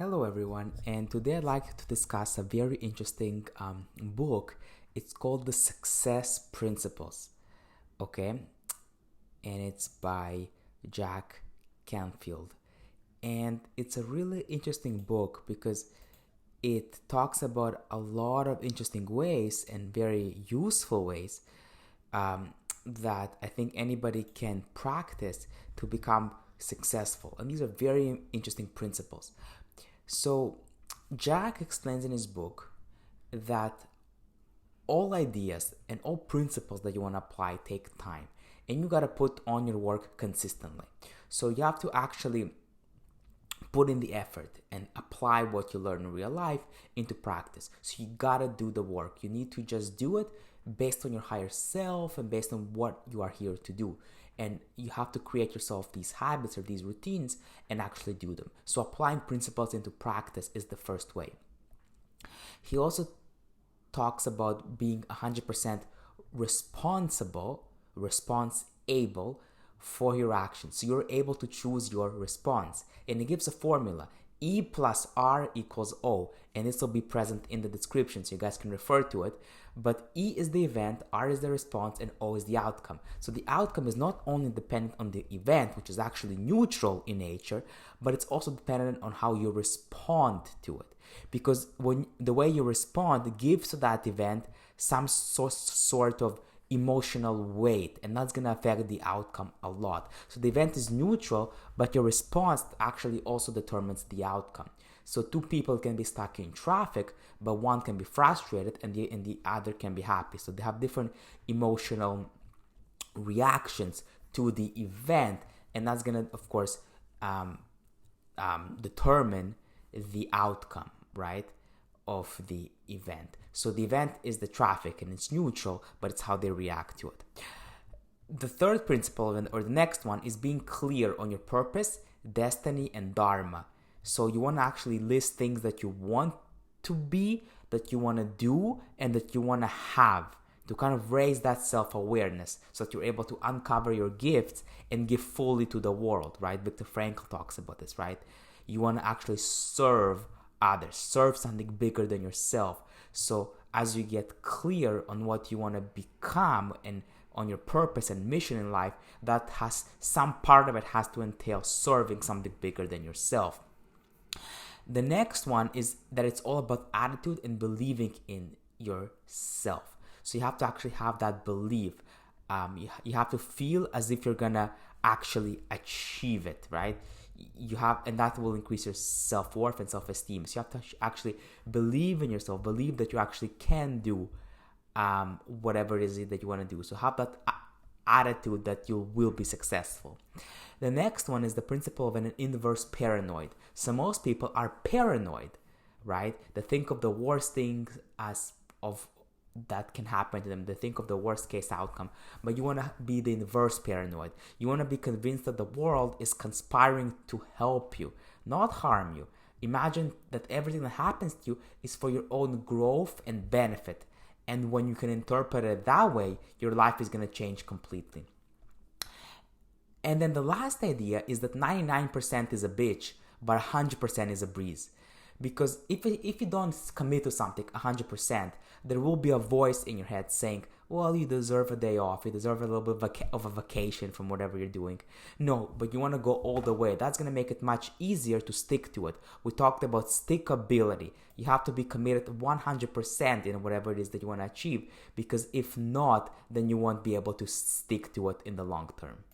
Hello, everyone, and today I'd like to discuss a very interesting book. It's called The Success Principles, okay? And it's by Jack Canfield. And it's a really interesting book because it talks about a lot of interesting ways and very useful ways that I think anybody can practice to become successful. And these are very interesting principles. So, Jack explains in his book that all ideas and all principles that you want to apply take time, and you got to put on your work consistently. So, you have to actually put in the effort and apply what you learn in real life into practice. So, you got to do the work. You need to just do it based on your higher self and based on what you are here to do. And you have to create yourself these habits or these routines and actually do them. So applying principles into practice is the first way. He also talks about being 100% responsible for your actions. So you're able to choose your response. And he gives a formula. E+R equals O, and this will be present in the description so you guys can refer to it. But E is the event, R is the response, and O is the outcome. So the outcome is not only dependent on the event, which is actually neutral in nature, but it's also dependent on how you respond to it. Because when the way you respond gives to that event some sort of emotional weight, and that's going to affect the outcome a lot. So the event is neutral, but your response actually also determines the outcome. So two people can be stuck in traffic, but one can be frustrated and the other can be happy. So they have different emotional reactions to the event, and that's going to, of course, determine the outcome, right, of the event. So the event is the traffic and it's neutral, but it's how they react to it. The third principle, or the next one, is being clear on your purpose, destiny, and Dharma. So you want to actually list things that you want to be, that you want to do, and that you want to have, to kind of raise that self-awareness so that you're able to uncover your gifts and give fully to the world, right? Viktor Frankl talks about this, right? You want to actually serve others, serve something bigger than yourself. So as you get clear on what you want to become and on your purpose and mission in life, that has some part of it has to entail serving something bigger than yourself. The next one is that it's all about attitude and believing in yourself. So you have to actually have that belief. You have to feel as if you're gonna actually achieve it, right? And that will increase your self-worth and self-esteem. So you have to actually believe in yourself, believe that you actually can do whatever it is that you want to do. So have that attitude that you will be successful. The next one is the principle of an inverse paranoid. So most people are paranoid, right? They think of the worst things that can happen to them. They think of the worst case outcome, but you want to be the inverse paranoid. You want to be convinced that the world is conspiring to help you, not harm you. Imagine that everything that happens to you is for your own growth and benefit. And when you can interpret it that way, your life is going to change completely. And then the last idea is that 99% is a bitch, but 100% is a breeze. Because if you don't commit to something 100%, there will be a voice in your head saying, well, you deserve a day off, you deserve a little bit of a vacation from whatever you're doing. No, but you want to go all the way. That's going to make it much easier to stick to it. We talked about stickability. You have to be committed 100% in whatever it is that you want to achieve, because if not, then you won't be able to stick to it in the long term.